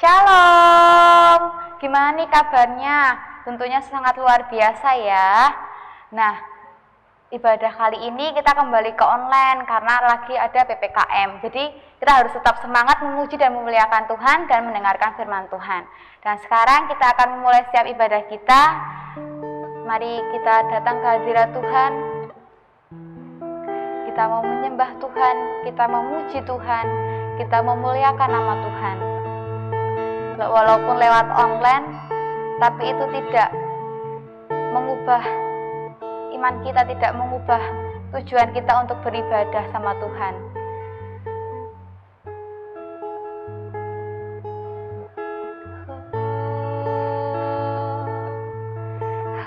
Shalom, gimana nih kabarnya? Tentunya sangat luar biasa ya. Nah, ibadah kali ini kita kembali ke online karena lagi ada PPKM. Jadi kita harus tetap semangat memuji dan memuliakan Tuhan dan mendengarkan firman Tuhan. Dan sekarang kita akan memulai setiap ibadah kita. Mari kita datang ke hadirat Tuhan. Kita mau menyembah Tuhan, kita memuji Tuhan, kita memuliakan nama Tuhan. Walaupun lewat online, tapi itu tidak mengubah iman kita, tidak mengubah tujuan kita untuk beribadah sama Tuhan.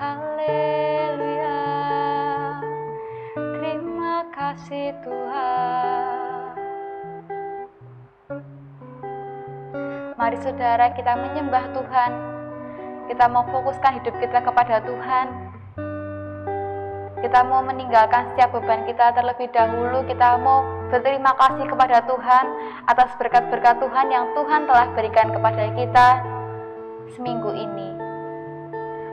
Haleluya, terima kasih Tuhan. Mari saudara, kita menyembah Tuhan. Kita mau fokuskan hidup kita kepada Tuhan. Kita mau meninggalkan setiap beban kita terlebih dahulu. Kita mau berterima kasih kepada Tuhan atas berkat-berkat Tuhan yang Tuhan telah berikan kepada kita seminggu ini.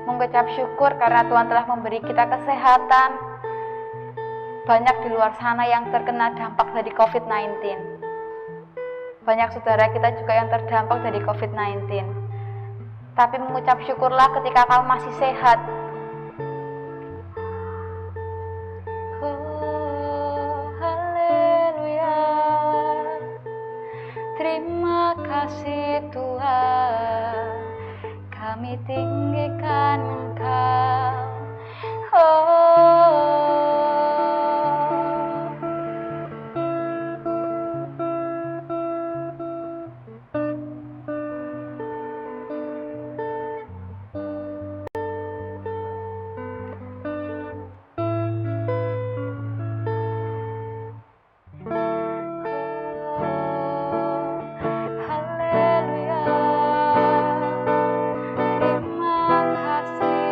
Mengucap syukur karena Tuhan telah memberi kita kesehatan. Banyak di luar sana yang terkena dampak dari COVID-19. Banyak saudara kita juga yang terdampak dari COVID-19. Tapi mengucap syukurlah ketika kamu masih sehat. Oh, haleluya. Terima kasih Tuhan. Kami tinggikan Engkau. Oh. Haleluya. Terima kasih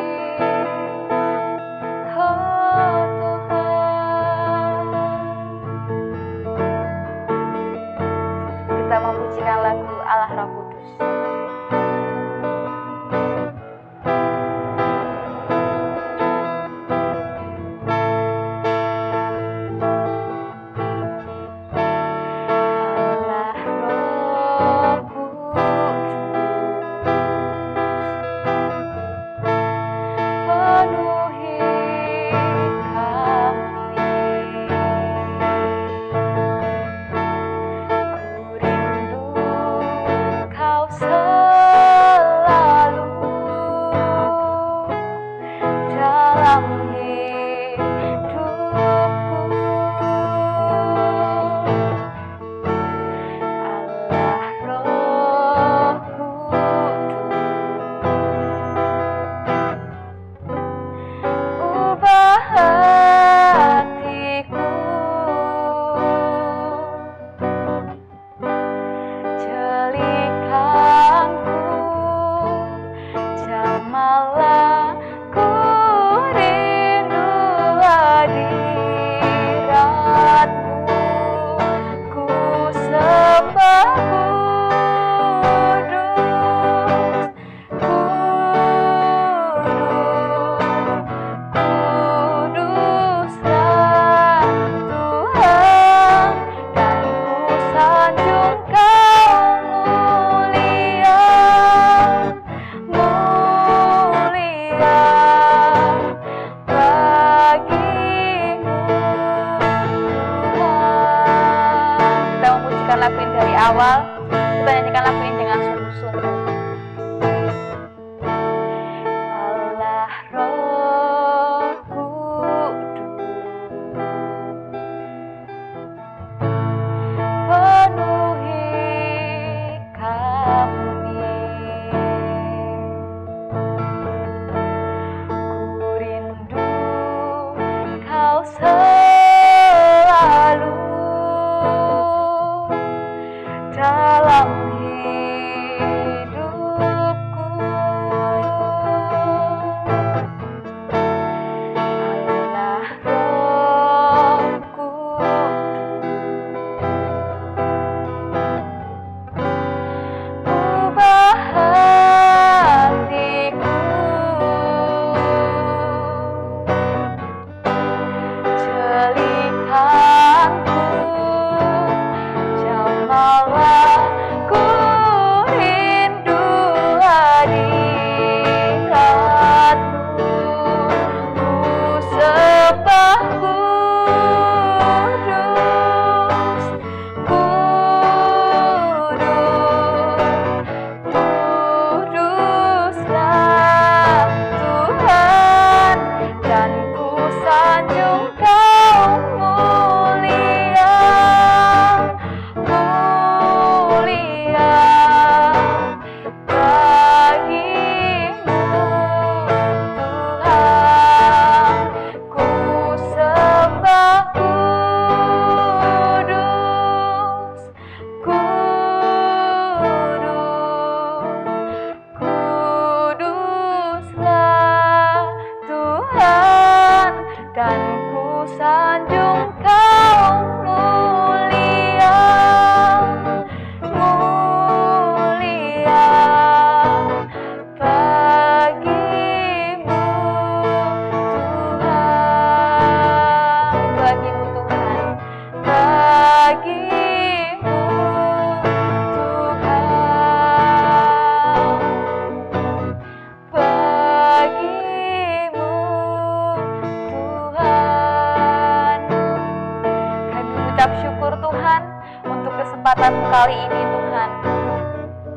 kali ini Tuhan.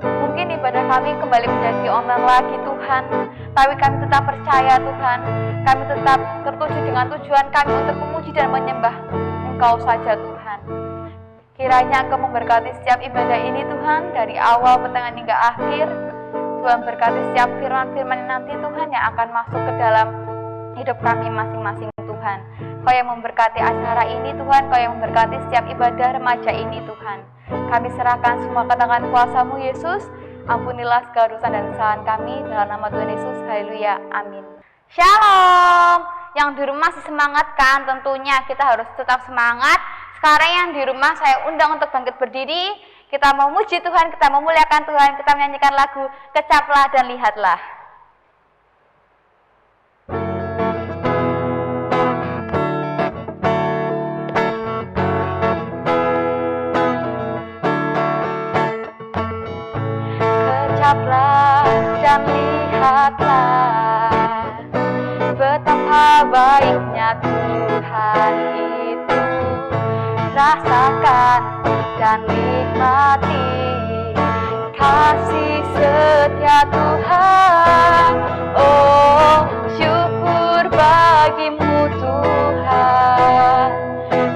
Mungkin ibadah kami kembali menjadi online lagi Tuhan, tapi kami tetap percaya Tuhan. Kami tetap tertuju dengan tujuan kami untuk memuji dan menyembah Engkau saja Tuhan. Kiranya Engkau memberkati setiap ibadah ini Tuhan, dari awal, pertengahan hingga akhir. Tuhan berkati setiap firman-firman nanti Tuhan yang akan masuk ke dalam hidup kami masing-masing Tuhan. Kau yang memberkati acara ini Tuhan, Kau yang memberkati setiap ibadah remaja ini Tuhan. Kami serahkan semua ke tangan kuasa-Mu Yesus. Ampunilah segala dosa dan kesalahan kami, dalam nama Tuhan Yesus. Haleluya, amin. Shalom. Yang di rumah masih semangat kan? Tentunya kita harus tetap semangat. Sekarang yang di rumah saya undang untuk bangkit berdiri. Kita memuji Tuhan, kita memuliakan Tuhan, kita menyanyikan lagu Kecaplah dan Lihatlah. Kecaplah dan lihatlah betapa baiknya Tuhan itu. Rasakan dan nikmati kasih setia Tuhan. Oh, syukur bagimu Tuhan,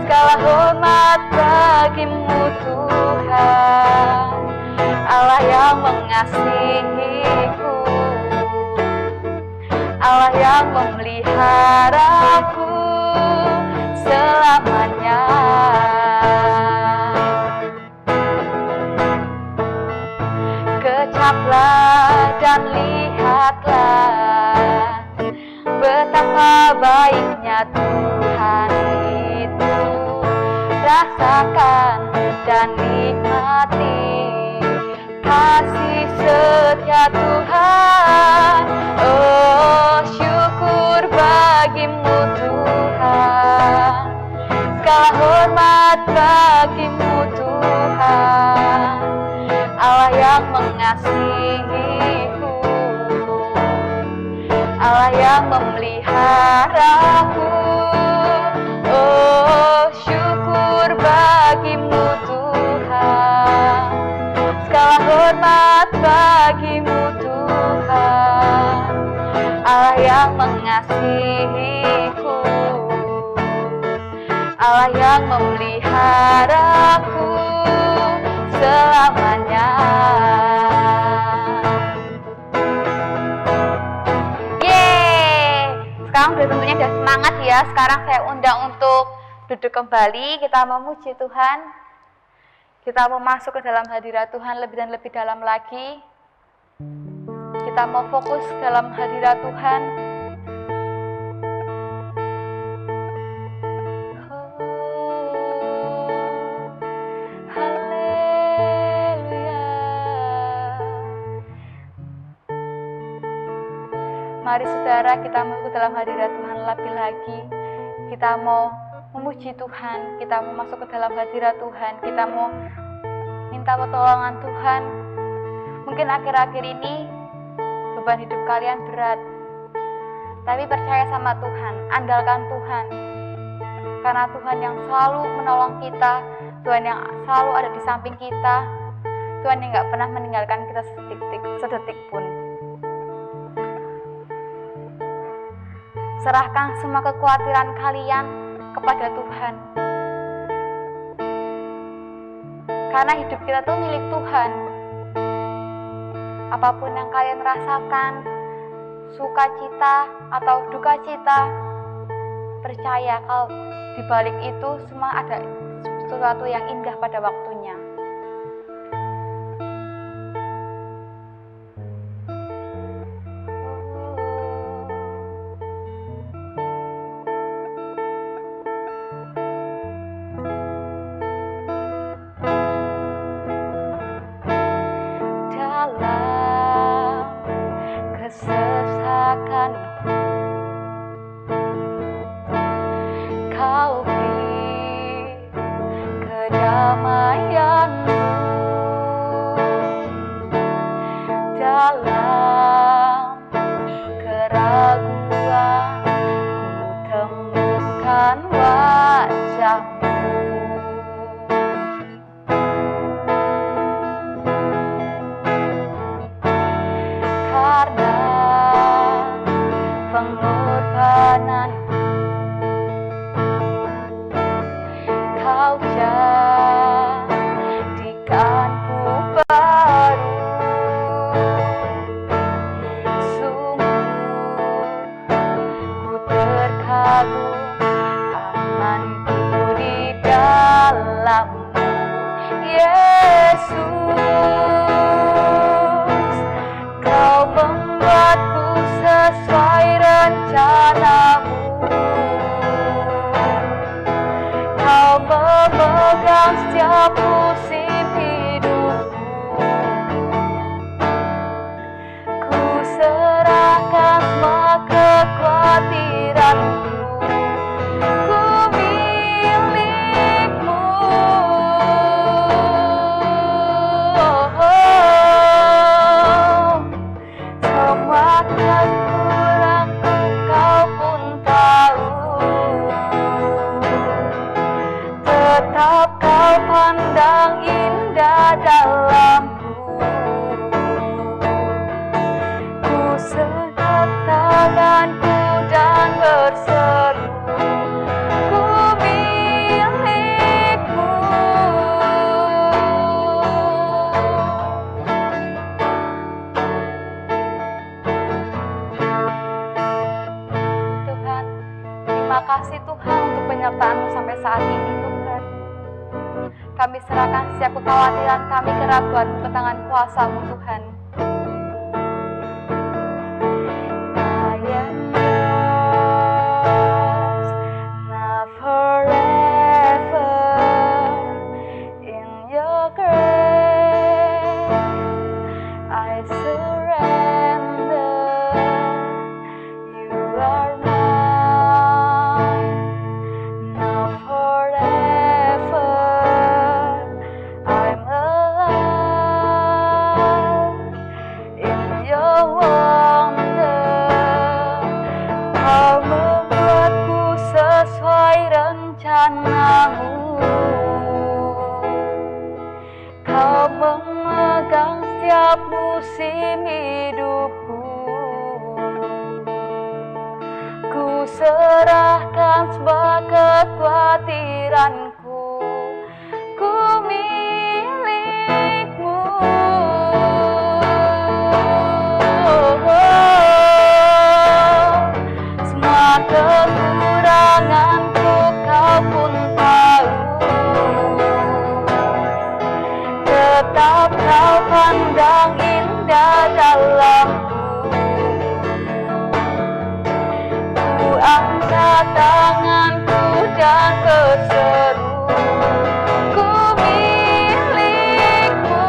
segala hormat bagimu Tuhan, Allah yang mengasihiku, Allah yang memeliharaku selamanya. Kecaplah dan lihatlah betapa baiknya Tuhan itu. Rasakan dan nikmati kasih setia Tuhan. Oh, syukur bagimu Tuhan, segala hormat bagimu Tuhan, Allah yang mengasihiku, Allah yang memeliharaku. Oh, syukur bagimu Tuhan, segala hormat bagimu Tuhan, Allah yang mengasihiku, Allah yang memeliharaku selamanya. Yeay, sekarang udah tentunya udah semangat ya. Sekarang saya undang untuk duduk kembali, kita memuji Tuhan. Kita mau masuk ke dalam hadirat Tuhan lebih dan lebih dalam lagi. Kita mau fokus dalam hadirat Tuhan. Mari saudara, kita masuk ke dalam hadirat Tuhan lebih lagi. Kita mau memuji Tuhan, kita mau masuk ke dalam hadirat Tuhan, kita mau minta pertolongan Tuhan. Mungkin akhir-akhir ini beban hidup kalian berat, tapi percaya sama Tuhan, andalkan Tuhan, karena Tuhan yang selalu menolong kita, Tuhan yang selalu ada di samping kita, Tuhan yang gak pernah meninggalkan kita sedetik pun. Serahkan semua kekhawatiran kalian kepada Tuhan, karena hidup kita tuh milik Tuhan. Apapun yang kalian rasakan, sukacita atau duka cita, percaya kalau di balik itu semua ada sesuatu yang indah pada waktunya. Kesesakanku, Kau beri kedamaianmu. Dalam keraguan ku temukan wajahmu. kasih Tuhan untuk penyertaan-Mu sampai saat ini Tuhan. Kami serahkan setiap kekhawatiran kami, keraguan ke tangan kuasa-Mu Tuhan. musim hidupku, ku serahkan semua kekhawatiranku, ku milikmu. Semua kekuranganku kau pun tahu, tetap kau pandang indah dalamku. Ku angkat tanganku dan berseru, ku milikmu.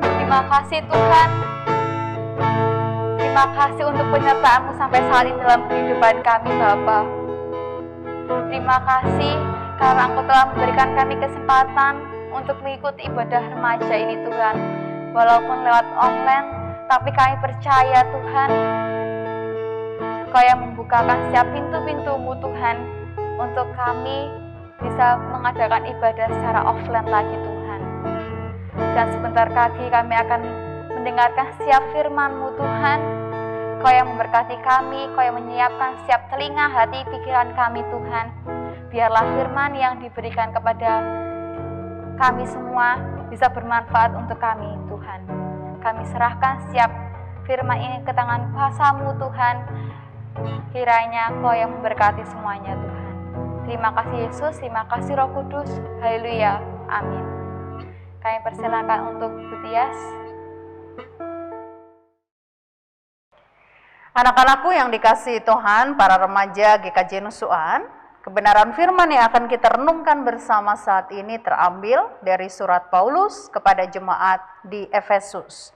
Terima kasih Tuhan. Terima kasih untuk penyertaan-Mu sampai saat ini dalam kehidupan kami Bapa. Terima kasih karena Engkau telah memberikan kami kesempatan untuk mengikuti ibadah remaja ini Tuhan. Walaupun lewat online, tapi kami percaya Tuhan, Engkau yang membukakan setiap pintu-pintu-Mu Tuhan, untuk kami bisa mengadakan ibadah secara offline lagi Tuhan. Dan sebentar lagi kami akan mendengarkan setiap firman-Mu Tuhan. Kau yang memberkati kami, Kau yang menyiapkan setiap telinga, hati, pikiran kami Tuhan. Biarlah firman yang diberikan kepada kami semua bisa bermanfaat untuk kami Tuhan. Kami serahkan setiap firman ini ke tangan kuasa-Mu Tuhan. Kiranya Kau yang memberkati semuanya Tuhan. Terima kasih Yesus, terima kasih Roh Kudus. Haleluya, amin. Kami persilakan untuk Bu Tias. Anak-anakku yang dikasihi Tuhan, para remaja GKJ Nusuan, kebenaran firman yang akan kita renungkan bersama saat ini terambil dari surat Paulus kepada jemaat di Efesus.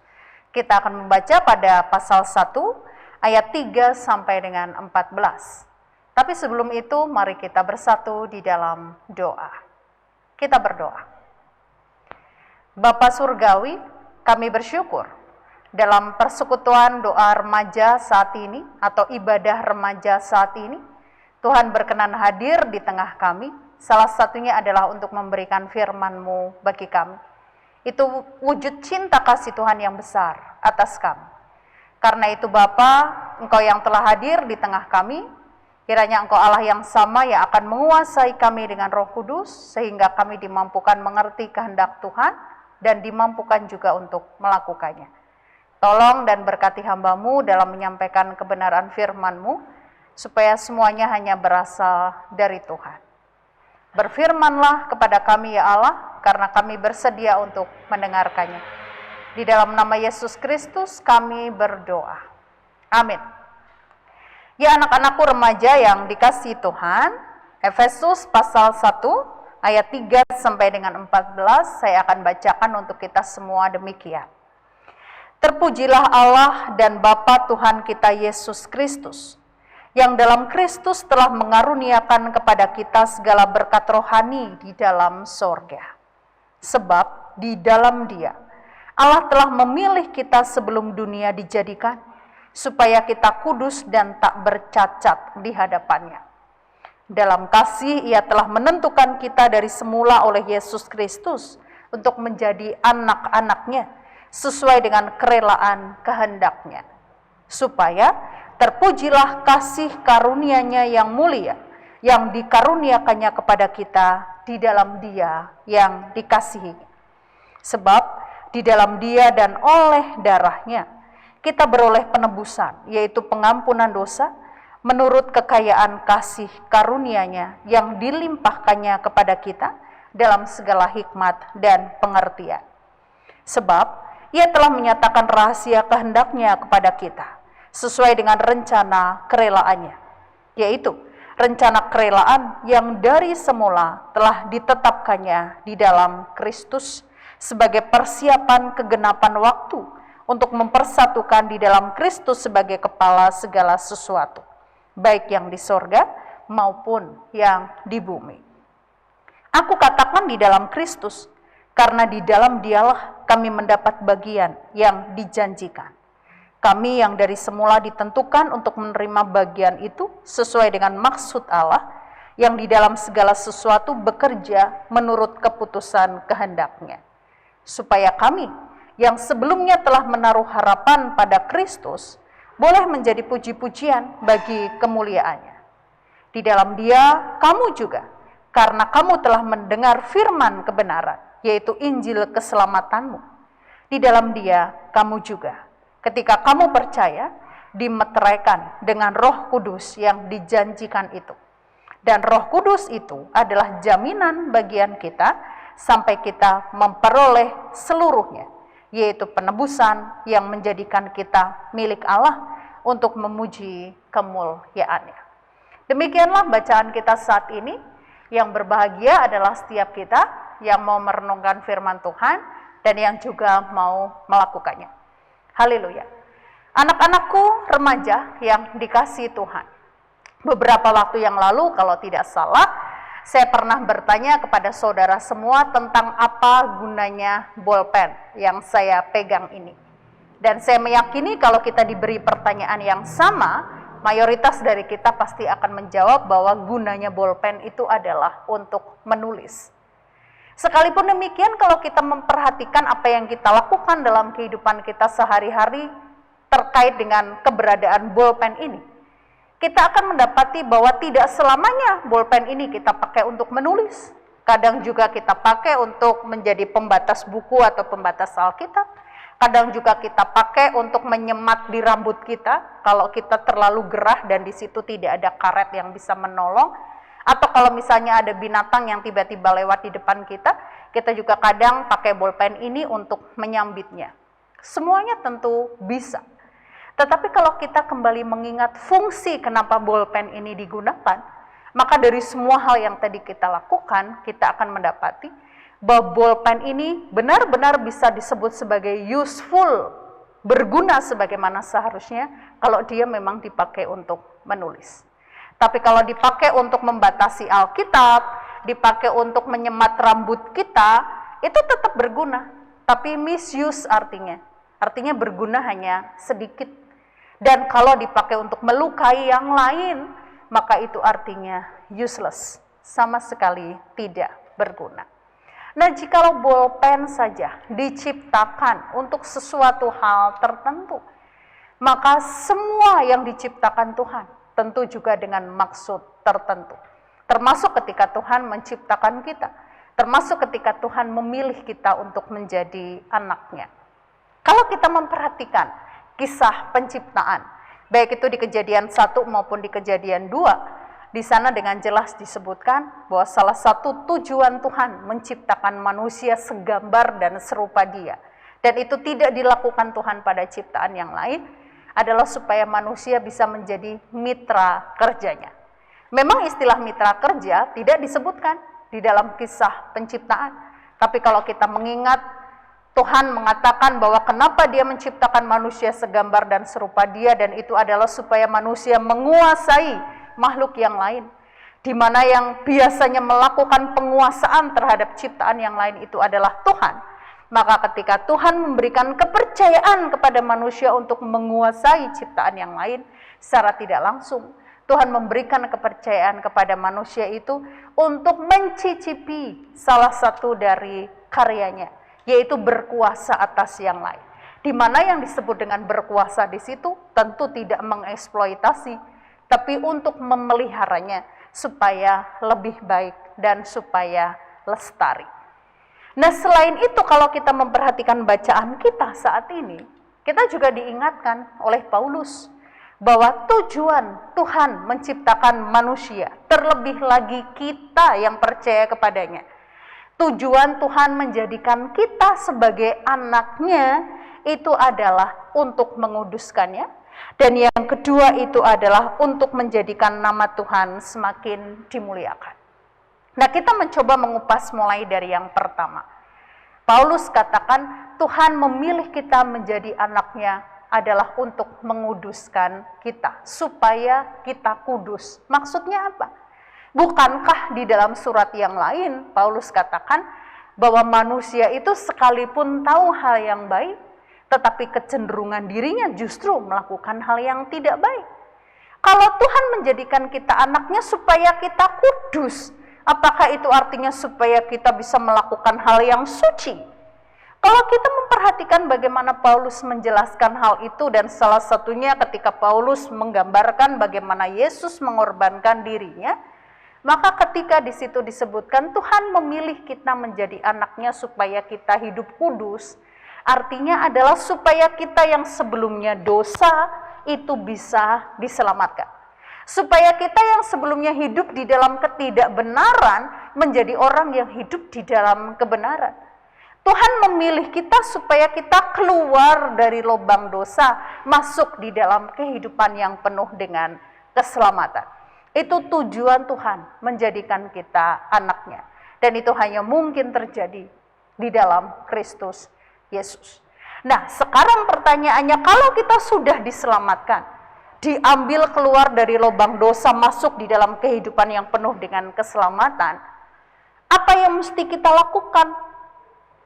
Kita akan membaca pada pasal 1 ayat 3 sampai dengan 14. Tapi sebelum itu mari kita bersatu di dalam doa. Kita berdoa. Bapa Surgawi, kami bersyukur dalam persekutuan doa remaja saat ini atau ibadah remaja saat ini, Tuhan berkenan hadir di tengah kami. Salah satunya adalah untuk memberikan firman-Mu bagi kami. Itu wujud cinta kasih Tuhan yang besar atas kami. Karena itu Bapa, Engkau yang telah hadir di tengah kami, kiranya Engkau Allah yang sama yang akan menguasai kami dengan Roh Kudus, sehingga kami dimampukan mengerti kehendak Tuhan dan dimampukan juga untuk melakukannya. Tolong dan berkati hamba-Mu dalam menyampaikan kebenaran firman-Mu, supaya semuanya hanya berasal dari Tuhan. Berfirmanlah kepada kami ya Allah, karena kami bersedia untuk mendengarkannya. Di dalam nama Yesus Kristus kami berdoa. Amin. Ya anak-anakku remaja yang dikasihi Tuhan, Efesus pasal 1 ayat 3 sampai dengan 14 saya akan bacakan untuk kita semua demikian. Terpujilah Allah dan Bapa Tuhan kita Yesus Kristus, yang dalam Kristus telah mengaruniakan kepada kita segala berkat rohani di dalam sorga. Sebab di dalam Dia, Allah telah memilih kita sebelum dunia dijadikan, supaya kita kudus dan tak bercacat di hadapannya. Dalam kasih Ia telah menentukan kita dari semula oleh Yesus Kristus untuk menjadi anak-anak-Nya, sesuai dengan kerelaan kehendak-Nya, supaya terpujilah kasih karunia-Nya yang mulia, yang dikaruniakannya kepada kita di dalam Dia yang dikasihi. Sebab di dalam Dia dan oleh darah-Nya, kita beroleh penebusan, yaitu pengampunan dosa, menurut kekayaan kasih karunia-Nya yang dilimpahkannya kepada kita dalam segala hikmat dan pengertian. Sebab Ia telah menyatakan rahasia kehendak-Nya kepada kita, sesuai dengan rencana kerelaannya, yaitu rencana kerelaan yang dari semula telah ditetapkannya di dalam Kristus sebagai persiapan kegenapan waktu untuk mempersatukan di dalam Kristus sebagai kepala segala sesuatu, baik yang di sorga maupun yang di bumi. Aku katakan di dalam Kristus, karena di dalam Dialah kami mendapat bagian yang dijanjikan. Kami yang dari semula ditentukan untuk menerima bagian itu sesuai dengan maksud Allah, yang di dalam segala sesuatu bekerja menurut keputusan kehendak-Nya, supaya kami yang sebelumnya telah menaruh harapan pada Kristus boleh menjadi puji-pujian bagi kemuliaan-Nya. Di dalam Dia kamu juga, karena kamu telah mendengar firman kebenaran, yaitu Injil keselamatanmu. Di dalam Dia kamu juga, ketika kamu percaya, dimeteraikan dengan Roh Kudus yang dijanjikan itu. Dan Roh Kudus itu adalah jaminan bagian kita sampai kita memperoleh seluruhnya, yaitu penebusan yang menjadikan kita milik Allah untuk memuji kemuliaan-Nya. Demikianlah bacaan kita saat ini. Yang berbahagia adalah setiap kita yang mau merenungkan firman Tuhan dan yang juga mau melakukannya. Haleluya. Anak-anakku remaja yang dikasihi Tuhan, beberapa waktu yang lalu kalau tidak salah, saya pernah bertanya kepada saudara semua tentang apa gunanya bolpen yang saya pegang ini. Dan saya meyakini kalau kita diberi pertanyaan yang sama, mayoritas dari kita pasti akan menjawab bahwa gunanya bolpen itu adalah untuk menulis. Sekalipun demikian, kalau kita memperhatikan apa yang kita lakukan dalam kehidupan kita sehari-hari terkait dengan keberadaan bolpen ini, kita akan mendapati bahwa tidak selamanya bolpen ini kita pakai untuk menulis. Kadang juga kita pakai untuk menjadi pembatas buku atau pembatas Alkitab. Kadang juga kita pakai untuk menyemat di rambut kita kalau kita terlalu gerah dan di situ tidak ada karet yang bisa menolong. Atau kalau misalnya ada binatang yang tiba-tiba lewat di depan kita, kita juga kadang pakai bolpen ini untuk menyambitnya. Semuanya tentu bisa. Tetapi kalau kita kembali mengingat fungsi kenapa bolpen ini digunakan, maka dari semua hal yang tadi kita lakukan, kita akan mendapati bahwa bolpen ini benar-benar bisa disebut sebagai useful, berguna sebagaimana seharusnya kalau dia memang dipakai untuk menulis. Tapi kalau dipakai untuk membatasi Alkitab, dipakai untuk menyemat rambut kita, itu tetap berguna. Tapi misuse artinya berguna hanya sedikit. Dan kalau dipakai untuk melukai yang lain, maka itu artinya useless, sama sekali tidak berguna. Nah, jikalau bolpen saja diciptakan untuk sesuatu hal tertentu, maka semua yang diciptakan Tuhan tentu juga dengan maksud tertentu. Termasuk ketika Tuhan menciptakan kita, termasuk ketika Tuhan memilih kita untuk menjadi anak-Nya. Kalau kita memperhatikan kisah penciptaan, baik itu di Kejadian 1 maupun di Kejadian 2, di sana dengan jelas disebutkan bahwa salah satu tujuan Tuhan menciptakan manusia segambar dan serupa Dia. Dan itu tidak dilakukan Tuhan pada ciptaan yang lain, adalah supaya manusia bisa menjadi mitra kerjanya. Memang istilah mitra kerja tidak disebutkan di dalam kisah penciptaan. Tapi kalau kita mengingat Tuhan mengatakan bahwa kenapa Dia menciptakan manusia segambar dan serupa Dia, dan itu adalah supaya manusia menguasai makhluk yang lain, di mana yang biasanya melakukan penguasaan terhadap ciptaan yang lain itu adalah Tuhan. Maka ketika Tuhan memberikan kepercayaan kepada manusia untuk menguasai ciptaan yang lain, secara tidak langsung Tuhan memberikan kepercayaan kepada manusia itu untuk mencicipi salah satu dari karyanya, yaitu berkuasa atas yang lain. Di mana yang disebut dengan berkuasa di situ tentu tidak mengeksploitasi, tapi untuk memeliharanya supaya lebih baik dan supaya lestari. Nah, selain itu kalau kita memperhatikan bacaan kita saat ini, Kita juga diingatkan oleh Paulus bahwa tujuan Tuhan menciptakan manusia, terlebih lagi kita yang percaya kepadanya. Tujuan Tuhan menjadikan kita sebagai anaknya itu adalah untuk menguduskannya. Dan yang kedua itu adalah untuk menjadikan nama Tuhan semakin dimuliakan. Nah, kita mencoba mengupas mulai dari yang pertama. Paulus katakan Tuhan memilih kita menjadi anaknya adalah untuk menguduskan kita, supaya kita kudus. Maksudnya apa? Bukankah di dalam surat yang lain Paulus katakan bahwa manusia itu sekalipun tahu hal yang baik, tetapi kecenderungan dirinya justru melakukan hal yang tidak baik. Kalau Tuhan menjadikan kita anaknya supaya kita kudus, apakah itu artinya supaya kita bisa melakukan hal yang suci? Kalau kita memperhatikan bagaimana Paulus menjelaskan hal itu, dan salah satunya ketika Paulus menggambarkan bagaimana Yesus mengorbankan dirinya, maka ketika di situ disebutkan Tuhan memilih kita menjadi anaknya supaya kita hidup kudus, artinya adalah supaya kita yang sebelumnya dosa itu bisa diselamatkan. Supaya kita yang sebelumnya hidup di dalam ketidakbenaran menjadi orang yang hidup di dalam kebenaran. Tuhan memilih kita supaya kita keluar dari lubang dosa, masuk di dalam kehidupan yang penuh dengan keselamatan. Itu tujuan Tuhan menjadikan kita anaknya. Dan itu hanya mungkin terjadi di dalam Kristus Yesus. Nah, sekarang pertanyaannya, kalau kita sudah diselamatkan, diambil keluar dari lubang dosa, masuk di dalam kehidupan yang penuh dengan keselamatan, apa yang mesti kita lakukan?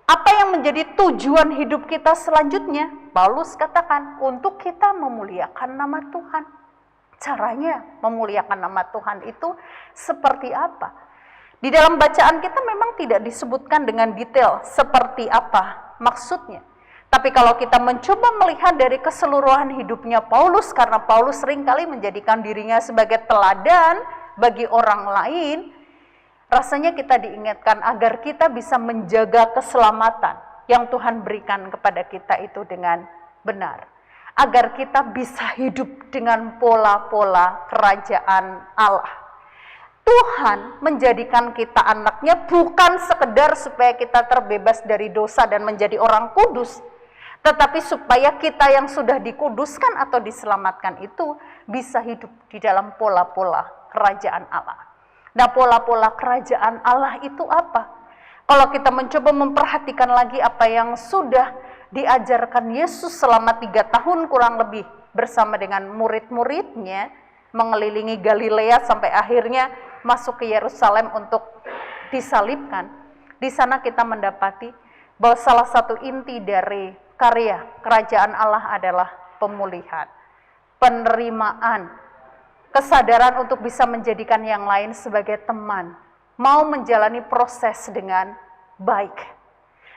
Apa yang menjadi tujuan hidup kita selanjutnya? Paulus katakan, untuk kita memuliakan nama Tuhan. Caranya memuliakan nama Tuhan itu seperti apa? Di dalam bacaan kita memang tidak disebutkan dengan detail seperti apa maksudnya. Tapi kalau kita mencoba melihat dari keseluruhan hidupnya Paulus, karena Paulus seringkali menjadikan dirinya sebagai teladan bagi orang lain, rasanya kita diingatkan agar kita bisa menjaga keselamatan yang Tuhan berikan kepada kita itu dengan benar. Agar kita bisa hidup dengan pola-pola kerajaan Allah. Tuhan menjadikan kita anaknya bukan sekedar supaya kita terbebas dari dosa dan menjadi orang kudus, tetapi supaya kita yang sudah dikuduskan atau diselamatkan itu bisa hidup di dalam pola-pola kerajaan Allah. Nah, pola-pola kerajaan Allah itu apa? Kalau kita mencoba memperhatikan lagi apa yang sudah diajarkan Yesus selama 3 tahun kurang lebih bersama dengan murid-muridnya, mengelilingi Galilea sampai akhirnya masuk ke Yerusalem untuk disalibkan. Di sana kita mendapati bahwa salah satu inti dari karya kerajaan Allah adalah pemulihan, penerimaan, kesadaran untuk bisa menjadikan yang lain sebagai teman, mau menjalani proses dengan baik.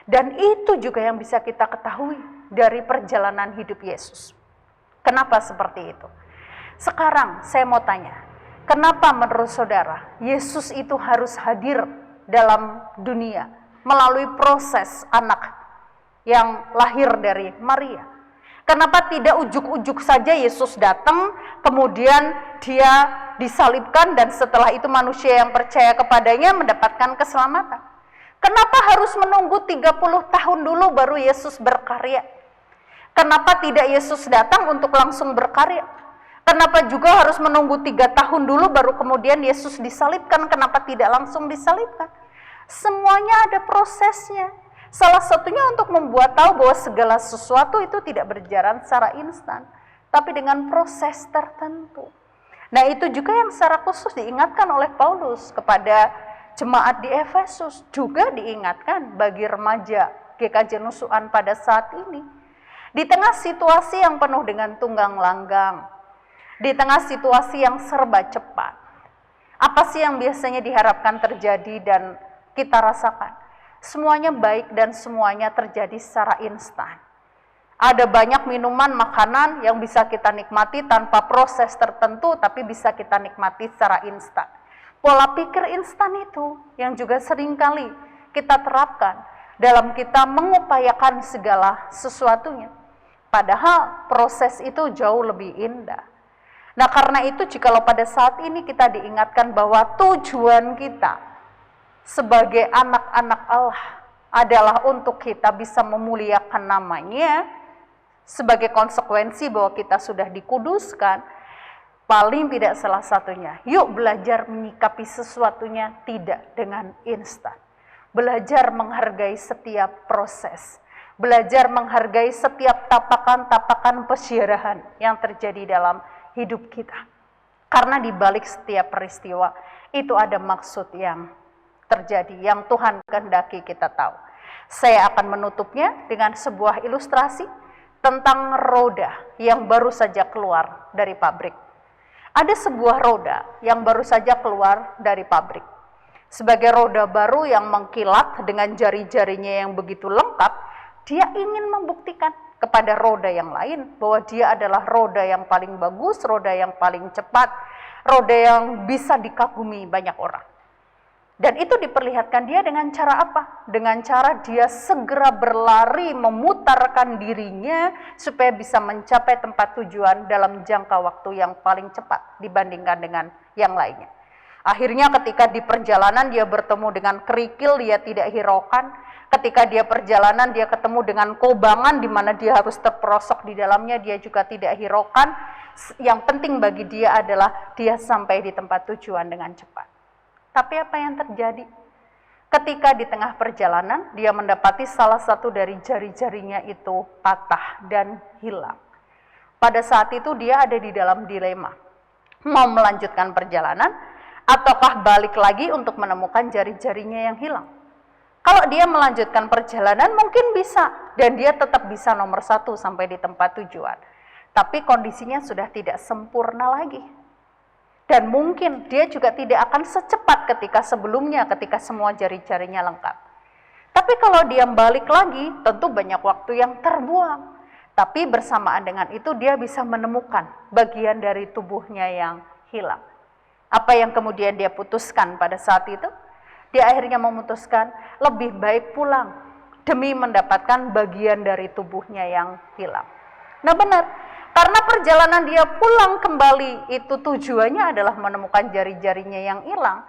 Dan itu juga yang bisa kita ketahui dari perjalanan hidup Yesus. Kenapa seperti itu? Sekarang saya mau tanya, kenapa menurut saudara Yesus itu harus hadir dalam dunia melalui proses anak yang lahir dari Maria? Kenapa tidak ujuk-ujuk saja Yesus datang, kemudian dia disalibkan, dan setelah itu manusia yang percaya kepadanya mendapatkan keselamatan? Kenapa harus menunggu 30 tahun dulu baru Yesus berkarya? Kenapa tidak Yesus datang untuk langsung berkarya? Kenapa juga harus menunggu 3 tahun dulu baru kemudian Yesus disalibkan? Kenapa tidak langsung disalibkan? Semuanya ada prosesnya. Salah satunya untuk membuat tahu bahwa segala sesuatu itu tidak berjalan secara instan, tapi dengan proses tertentu. Nah, itu juga yang secara khusus diingatkan oleh Paulus kepada jemaat di Efesus, juga diingatkan bagi remaja GKJ Nusuan pada saat ini. Di tengah situasi yang penuh dengan tunggang langgang, di tengah situasi yang serba cepat, apa sih yang biasanya diharapkan terjadi dan kita rasakan? Semuanya baik dan semuanya terjadi secara instan. Ada banyak minuman, makanan yang bisa kita nikmati tanpa proses tertentu, tapi bisa kita nikmati secara instan. Pola pikir instan itu yang juga seringkali kita terapkan dalam kita mengupayakan segala sesuatunya. Padahal proses itu jauh lebih indah. Nah, karena itu jikalau pada saat ini kita diingatkan bahwa tujuan kita sebagai anak-anak Allah adalah untuk kita bisa memuliakan namanya, sebagai konsekuensi bahwa kita sudah dikuduskan, paling tidak salah satunya, yuk belajar menyikapi sesuatunya tidak dengan instan. Belajar menghargai setiap proses. Belajar menghargai setiap tapakan-tapakan peziarahan yang terjadi dalam hidup kita. Karena di balik setiap peristiwa, itu ada maksud yang terjadi, yang Tuhan kehendaki kita tahu. Saya akan menutupnya dengan sebuah ilustrasi tentang roda yang baru saja keluar dari pabrik. Ada sebuah roda yang baru saja keluar dari pabrik. Sebagai roda baru yang mengkilat dengan jari-jarinya yang begitu lengkap, dia ingin membuktikan kepada roda yang lain bahwa dia adalah roda yang paling bagus, roda yang paling cepat, roda yang bisa dikagumi banyak orang. Dan itu diperlihatkan dia dengan cara apa? Dengan cara dia segera berlari memutarkan dirinya supaya bisa mencapai tempat tujuan dalam jangka waktu yang paling cepat dibandingkan dengan yang lainnya. Akhirnya ketika di perjalanan dia bertemu dengan kerikil, dia tidak hiraukan. Ketika dia perjalanan dia ketemu dengan kobangan di mana dia harus terperosok di dalamnya, dia juga tidak hiraukan. Yang penting bagi dia adalah dia sampai di tempat tujuan dengan cepat. Tapi apa yang terjadi? Ketika di tengah perjalanan, dia mendapati salah satu dari jari-jarinya itu patah dan hilang. Pada saat itu dia ada di dalam dilema. Mau melanjutkan perjalanan, ataukah balik lagi untuk menemukan jari-jarinya yang hilang? Kalau dia melanjutkan perjalanan mungkin bisa, dan dia tetap bisa nomor 1 sampai di tempat tujuan. Tapi kondisinya sudah tidak sempurna lagi. Dan mungkin dia juga tidak akan secepat ketika sebelumnya, ketika semua jari-jarinya lengkap. Tapi kalau dia balik lagi, tentu banyak waktu yang terbuang. Tapi bersamaan dengan itu dia bisa menemukan bagian dari tubuhnya yang hilang. Apa yang kemudian dia putuskan pada saat itu? Dia akhirnya memutuskan lebih baik pulang demi mendapatkan bagian dari tubuhnya yang hilang. Nah benar, karena perjalanan dia pulang kembali itu tujuannya adalah menemukan jari-jarinya yang hilang,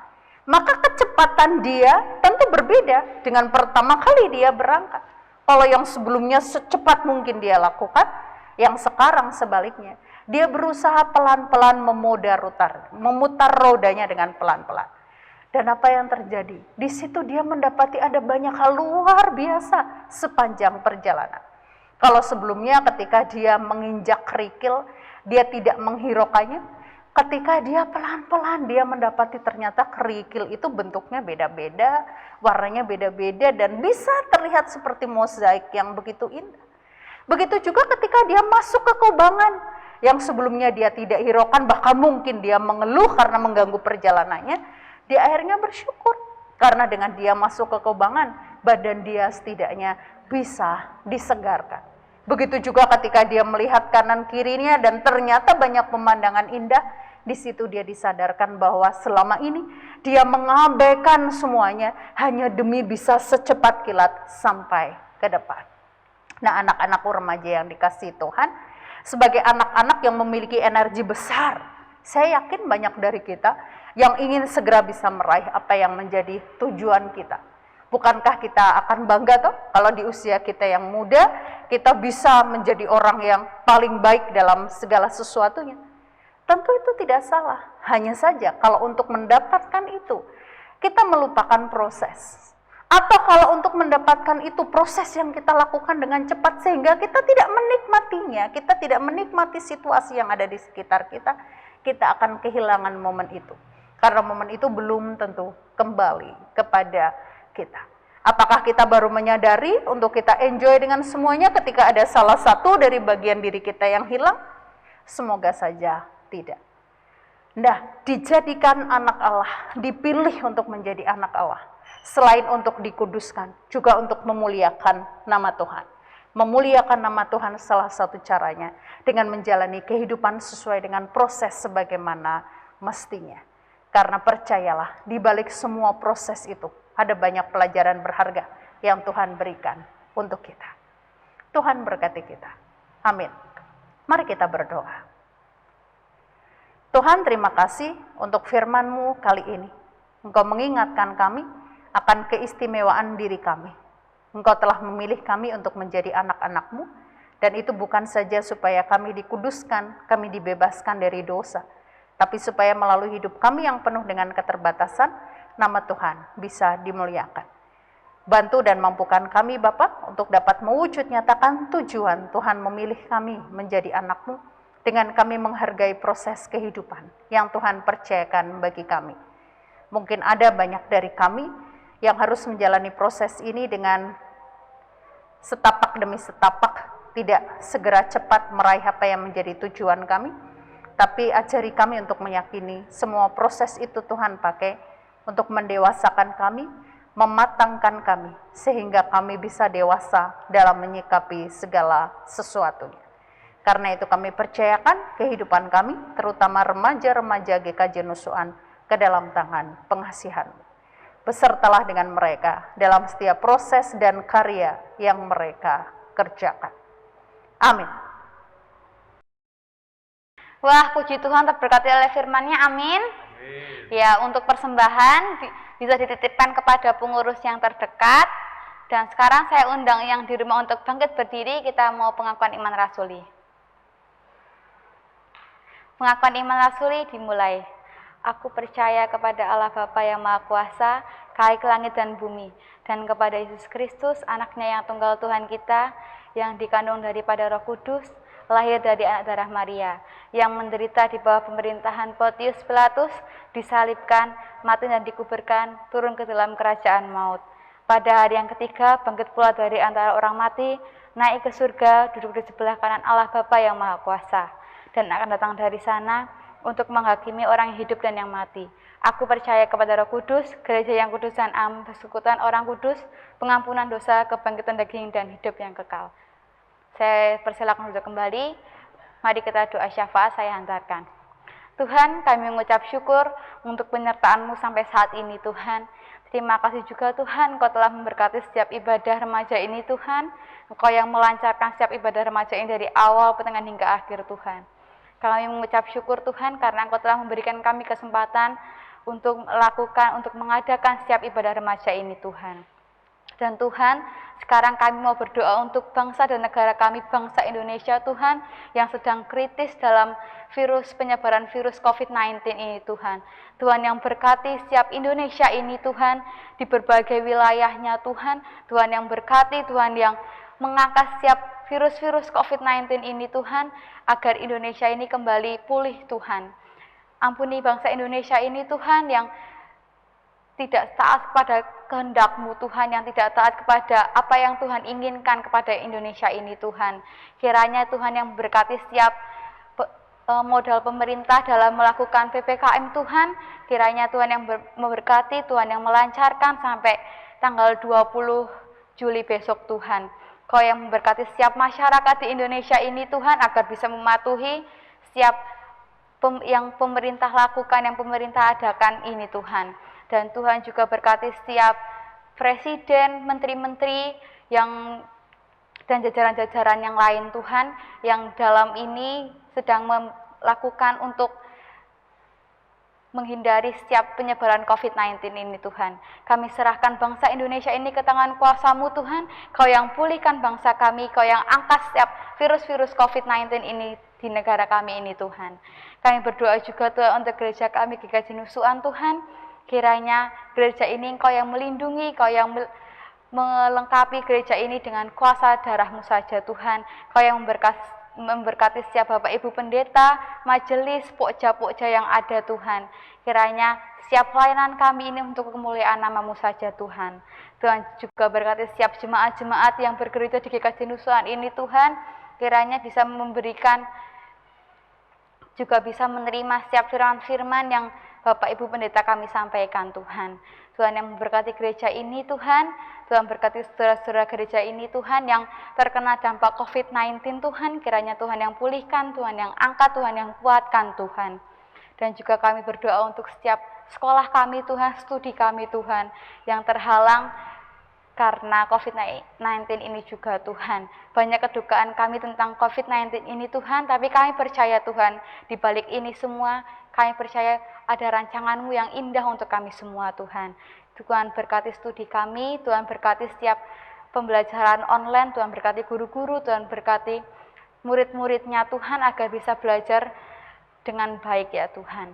maka kecepatan dia tentu berbeda dengan pertama kali dia berangkat. Kalau yang sebelumnya secepat mungkin dia lakukan, yang sekarang sebaliknya. Dia berusaha pelan-pelan memutar rodanya dengan pelan-pelan. Dan apa yang terjadi? Di situ dia mendapati ada banyak hal luar biasa sepanjang perjalanan. Kalau sebelumnya ketika dia menginjak kerikil, dia tidak menghiraukannya. Ketika dia pelan-pelan, dia mendapati ternyata kerikil itu bentuknya beda-beda, warnanya beda-beda, dan bisa terlihat seperti mozaik yang begitu indah. Begitu juga ketika dia masuk ke kubangan, yang sebelumnya dia tidak hiraukan, bahkan mungkin dia mengeluh karena mengganggu perjalanannya, dia akhirnya bersyukur. Karena dengan dia masuk ke kubangan, badan dia setidaknya bisa disegarkan. Begitu juga ketika dia melihat kanan kirinya dan ternyata banyak pemandangan indah, di situ dia disadarkan bahwa selama ini dia mengabaikan semuanya hanya demi bisa secepat kilat sampai ke depan. Nah, anak-anakku remaja yang dikasihi Tuhan, sebagai anak-anak yang memiliki energi besar, saya yakin banyak dari kita yang ingin segera bisa meraih apa yang menjadi tujuan kita. Bukankah kita akan bangga toh kalau di usia kita yang muda kita bisa menjadi orang yang paling baik dalam segala sesuatunya? Tentu itu tidak salah. Hanya saja kalau untuk mendapatkan itu kita melupakan proses. Atau kalau untuk mendapatkan itu proses yang kita lakukan dengan cepat sehingga kita tidak menikmatinya, kita tidak menikmati situasi yang ada di sekitar kita, kita akan kehilangan momen itu. Karena momen itu belum tentu kembali kepada kita. Apakah kita baru menyadari untuk kita enjoy dengan semuanya ketika ada salah satu dari bagian diri kita yang hilang? Semoga saja tidak. Nah, dijadikan anak Allah, dipilih untuk menjadi anak Allah. Selain untuk dikuduskan, juga untuk memuliakan nama Tuhan. Memuliakan nama Tuhan salah satu caranya dengan menjalani kehidupan sesuai dengan proses sebagaimana mestinya. Karena percayalah, di balik semua proses itu, ada banyak pelajaran berharga yang Tuhan berikan untuk kita. Tuhan berkati kita. Amin. Mari kita berdoa. Tuhan, terima kasih untuk firman-Mu kali ini. Engkau mengingatkan kami akan keistimewaan diri kami. Engkau telah memilih kami untuk menjadi anak-anak-Mu, dan itu bukan saja supaya kami dikuduskan, kami dibebaskan dari dosa, tapi supaya melalui hidup kami yang penuh dengan keterbatasan, nama Tuhan bisa dimuliakan. Bantu dan mampukan kami Bapa untuk dapat mewujud nyatakan tujuan Tuhan memilih kami menjadi anak-Mu, dengan kami menghargai proses kehidupan yang Tuhan percayakan bagi kami. Mungkin ada banyak dari kami yang harus menjalani proses ini dengan setapak demi setapak, tidak segera cepat meraih apa yang menjadi tujuan kami, tapi ajari kami untuk meyakini semua proses itu Tuhan pakai untuk mendewasakan kami, mematangkan kami, sehingga kami bisa dewasa dalam menyikapi segala sesuatunya. Karena itu kami percayakan kehidupan kami, terutama remaja-remaja GKJ Nusuan, ke dalam tangan pengasihan-Mu. Besertalah dengan mereka dalam setiap proses dan karya yang mereka kerjakan. Amin. Wah, puji Tuhan terberkati oleh firman-Nya, amin. Ya, untuk persembahan bisa dititipkan kepada pengurus yang terdekat. Dan sekarang saya undang yang di rumah untuk bangkit berdiri, kita mau pengakuan iman rasuli. Pengakuan iman rasuli dimulai. Aku percaya kepada Allah Bapa yang Maha Kuasa, Khalik langit dan bumi, dan kepada Yesus Kristus, anaknya yang tunggal Tuhan kita, yang dikandung daripada Roh Kudus, lahir dari anak darah Maria, yang menderita di bawah pemerintahan Pontius Pilatus, disalibkan, mati dan dikuburkan, turun ke dalam kerajaan maut. Pada hari yang ketiga, bangkit pula dari antara orang mati, naik ke surga, duduk di sebelah kanan Allah Bapa yang Maha Kuasa, dan akan datang dari sana untuk menghakimi orang yang hidup dan yang mati. Aku percaya kepada Roh Kudus, gereja yang kudus dan am, persekutuan orang kudus, pengampunan dosa, kebangkitan daging, dan hidup yang kekal. Saya persilakan duduk kembali. Mari kita doa syafaat, saya hantarkan. Tuhan, kami mengucap syukur untuk penyertaan-Mu sampai saat ini, Tuhan. Terima kasih juga Tuhan, Engkau telah memberkati setiap ibadah remaja ini, Tuhan. Engkau yang melancarkan setiap ibadah remaja ini dari awal, pertengahan, hingga akhir, Tuhan. Kami mengucap syukur Tuhan karena Engkau telah memberikan kami kesempatan untuk mengadakan setiap ibadah remaja ini, Tuhan. Dan Tuhan, sekarang kami mau berdoa untuk bangsa dan negara kami, bangsa Indonesia, Tuhan, yang sedang kritis dalam penyebaran virus COVID-19 ini, Tuhan. Tuhan yang berkati setiap Indonesia ini, Tuhan, di berbagai wilayahnya, Tuhan. Tuhan yang berkati, Tuhan yang mengangkat setiap virus-virus COVID-19 ini, Tuhan, agar Indonesia ini kembali pulih, Tuhan. Ampuni bangsa Indonesia ini, Tuhan, yang tidak taat kepada kehendak-Mu, Tuhan, yang tidak taat kepada apa yang Tuhan inginkan kepada Indonesia ini, Tuhan. Kiranya Tuhan yang memberkati setiap modal pemerintah dalam melakukan PPKM, Tuhan. Kiranya Tuhan yang memberkati, Tuhan yang melancarkan sampai tanggal 20 Juli besok, Tuhan. Kau yang memberkati setiap masyarakat di Indonesia ini, Tuhan, agar bisa mematuhi setiap yang pemerintah lakukan, yang pemerintah adakan ini, Tuhan. Dan Tuhan juga berkati setiap presiden, menteri-menteri dan jajaran-jajaran yang lain, Tuhan, yang dalam ini sedang melakukan untuk menghindari setiap penyebaran COVID-19 ini, Tuhan. Kami serahkan bangsa Indonesia ini ke tangan kuasa-Mu, Tuhan. Kau yang pulihkan bangsa kami, Kau yang angkat setiap virus-virus COVID-19 ini di negara kami ini, Tuhan. Kami berdoa juga, Tuhan, untuk gereja kami, GKJ Nusuan, Tuhan. Kiranya gereja ini Kau yang melindungi, Kau yang melengkapi gereja ini dengan kuasa darah-Mu saja, Tuhan. Kau yang memberkati setiap Bapak Ibu Pendeta, majelis, pokja-pokja yang ada, Tuhan. Kiranya setiap pelayanan kami ini untuk kemuliaan nama-Mu saja, Tuhan. Tuhan juga berkati setiap jemaat-jemaat yang bergereja di GKJ Nusuan ini, Tuhan. Kiranya bisa bisa menerima setiap firman-firman yang Bapak Ibu Pendeta kami sampaikan, Tuhan. Tuhan yang memberkati gereja ini, Tuhan. Tuhan berkati saudara-saudara gereja ini, Tuhan, yang terkena dampak COVID-19, Tuhan. Kiranya Tuhan yang pulihkan, Tuhan yang angkat, Tuhan yang kuatkan, Tuhan. Dan juga kami berdoa untuk setiap sekolah kami, Tuhan, studi kami, Tuhan, yang terhalang karena COVID-19 ini juga Tuhan. Banyak kedukaan kami tentang COVID-19 ini Tuhan, tapi kami percaya Tuhan, di balik ini semua, kami percaya ada rancangan-Mu yang indah untuk kami semua Tuhan. Tuhan berkati studi kami, Tuhan berkati setiap pembelajaran online, Tuhan berkati guru-guru, Tuhan berkati murid-muridnya Tuhan agar bisa belajar dengan baik ya Tuhan.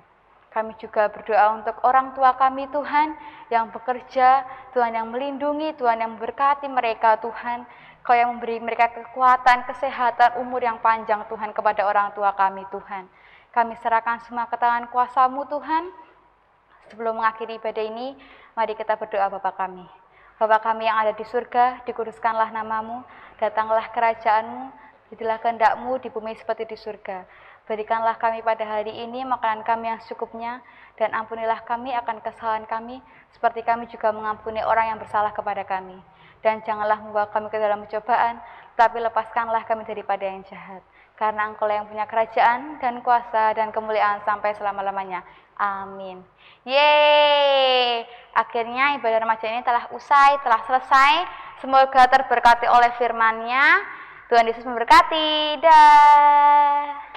Kami juga berdoa untuk orang tua kami Tuhan yang bekerja, Tuhan yang melindungi, Tuhan yang memberkati mereka Tuhan. Kau yang memberi mereka kekuatan, kesehatan, umur yang panjang Tuhan kepada orang tua kami Tuhan. Kami serahkan semua ke tangan kuasa-Mu Tuhan. Sebelum mengakhiri ibadah ini, mari kita berdoa Bapa kami. Bapa kami yang ada di surga, dikuduskanlah nama-Mu, datanglah kerajaan-Mu, jadilah kehendak-Mu di bumi seperti di surga. Berikanlah kami pada hari ini makanan kami yang secukupnya, dan ampunilah kami akan kesalahan kami, seperti kami juga mengampuni orang yang bersalah kepada kami. Dan janganlah membawa kami ke dalam cobaan, tapi lepaskanlah kami daripada yang jahat. Karena Engkau yang punya kerajaan, dan kuasa, dan kemuliaan sampai selama-lamanya. Amin. Yeay! Akhirnya ibadah remaja ini telah usai, telah selesai. Semoga terberkati oleh firman-Nya. Tuhan Yesus memberkati. Dah.